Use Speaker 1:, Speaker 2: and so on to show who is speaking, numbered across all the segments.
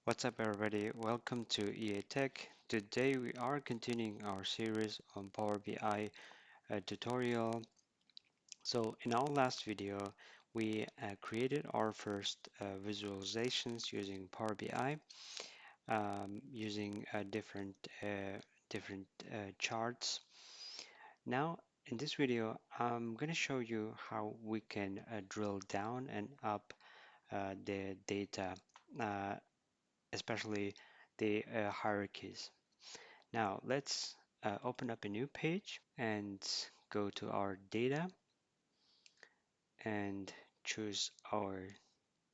Speaker 1: What's up, everybody? Welcome to EA Tech. Today we are continuing our series on Power BI tutorial. So in our last video, we created our first visualizations using Power BI, using different charts. Now in this video, I'm going to show you how we can drill down and up the data, uh, especially the hierarchies. Now let's open up a new page and go to our data and choose our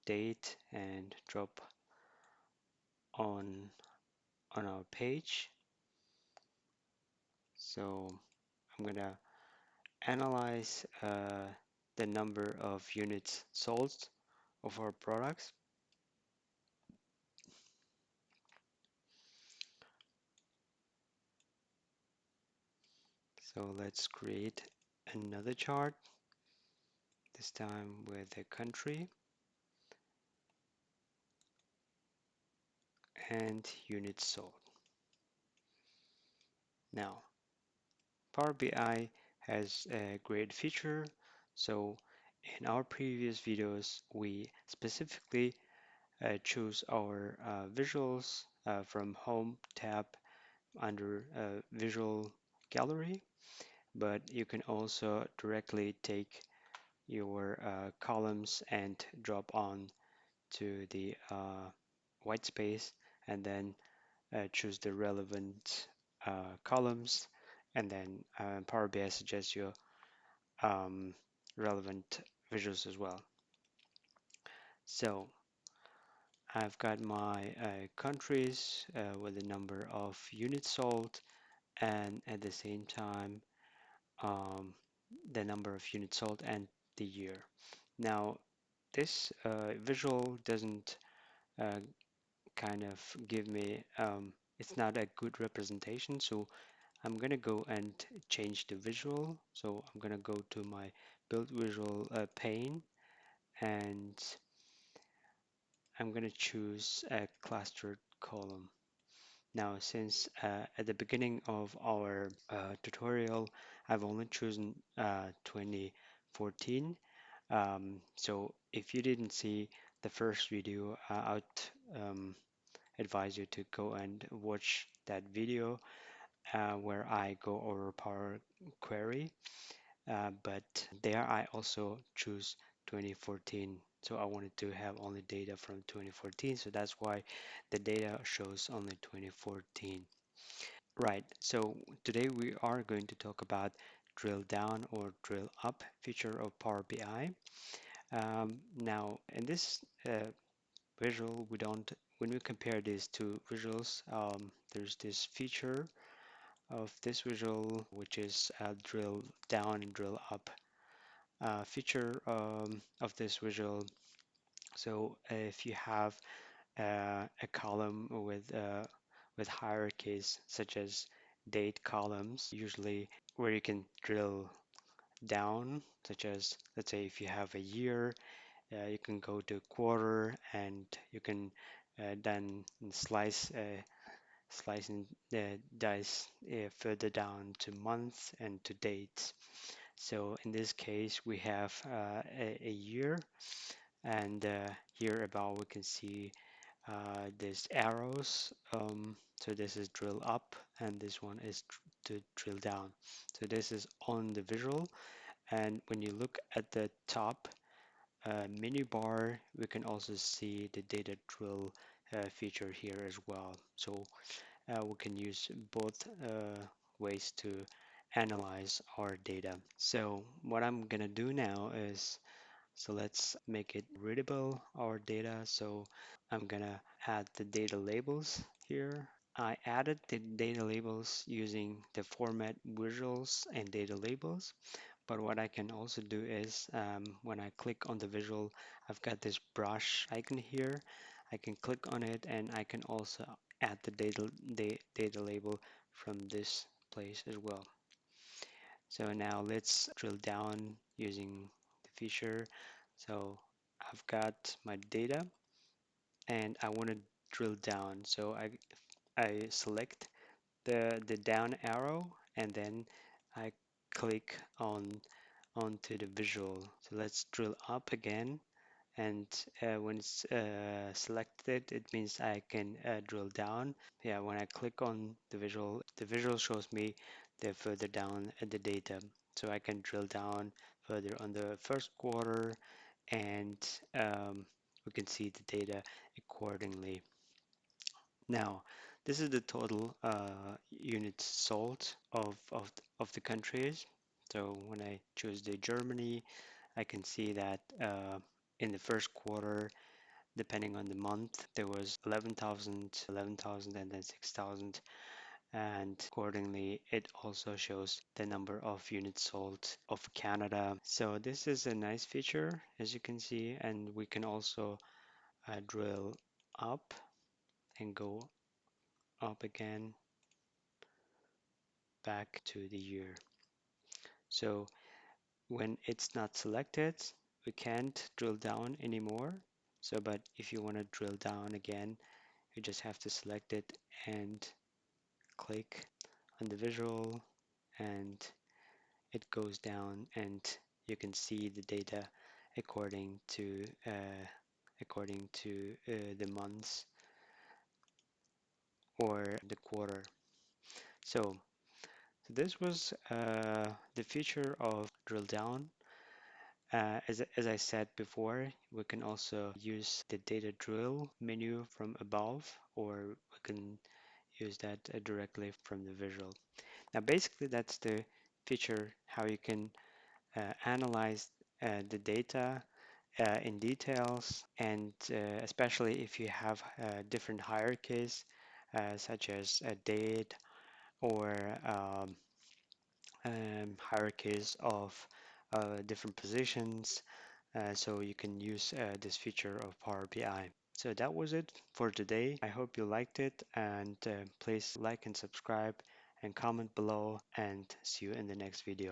Speaker 1: date and drop on our page. So I'm gonna analyze the number of units sold of our products. So let's create another chart, this time with a country and units sold. Now Power BI has a great feature. So in our previous videos, we specifically choose our visuals from Home tab under Visual Gallery, but you can also directly take your columns and drop on to the white space and then choose the relevant columns, and then Power BI suggests you um, relevant visuals as well. So I've got my countries with the number of units sold, and at the same time um, the number of units sold and the year. Now this visual doesn't uh, kind of give me, it's not a good representation, so I'm gonna go and change the visual. So I'm gonna go to my build visual pane, and I'm gonna choose a clustered column. Now, since at the beginning of our tutorial, I've only chosen 2014. So if you didn't see the first video, I would advise you to go and watch that video where I go over Power Query. But there I also choose 2014. So I wanted to have only data from 2014. So that's why the data shows only 2014. Right. So today we are going to talk about drill down or drill up feature of Power BI. Now in this visual, we don't, when we compare these two visuals, there's this feature of this visual, which is drill down and drill up feature of this visual. So if you have a column with hierarchies such as date columns, usually where you can drill down, such as let's say if you have a year, you can go to quarter, and you can then slice and dice further down to months and to dates. So in this case, we have a year, and here above we can see these arrows. So this is drill up, and this one is to drill down. So this is on the visual, and when you look at the top menu bar, we can also see the data drill feature here as well. So we can use both ways to analyze our data. So what I'm gonna do now is, so let's make it readable, our data. So I'm gonna add the data labels here. I added the data labels using the format visuals and data labels. But what I can also do is when I click on the visual, I've got this brush icon here. I can click on it, and I can also add the data label from this place as well. So now let's drill down using the feature. So I've got my data, and I want to drill down. So I select the down arrow and then I click onto the visual. So let's drill up again, and when it's selected, it means I can drill down. Yeah, when I click on the visual shows me the further down the data. So I can drill down further on the first quarter, and we can see the data accordingly. Now, this is the total units sold of the countries. So when I choose the Germany, I can see that in the first quarter, depending on the month, there was 11,000, and then 6,000. And accordingly, it also shows the number of units sold of Canada. So this is a nice feature, as you can see, and we can also drill up and go up again back to the year. So when it's not selected, we can't drill down anymore. So, but if you want to drill down again, you just have to select it and click on the visual, and it goes down, and you can see the data according to the months or the quarter. So this was the feature of drill down. As I said before, we can also use the data drill menu from above, or we can use that directly from the visual. Now, basically, that's the feature how you can analyze the data in details, and especially if you have different hierarchies, such as a date or hierarchies of different positions. So you can use this feature of Power BI. So that was it for today. I hope you liked it, and please like and subscribe and comment below, and see you in the next video.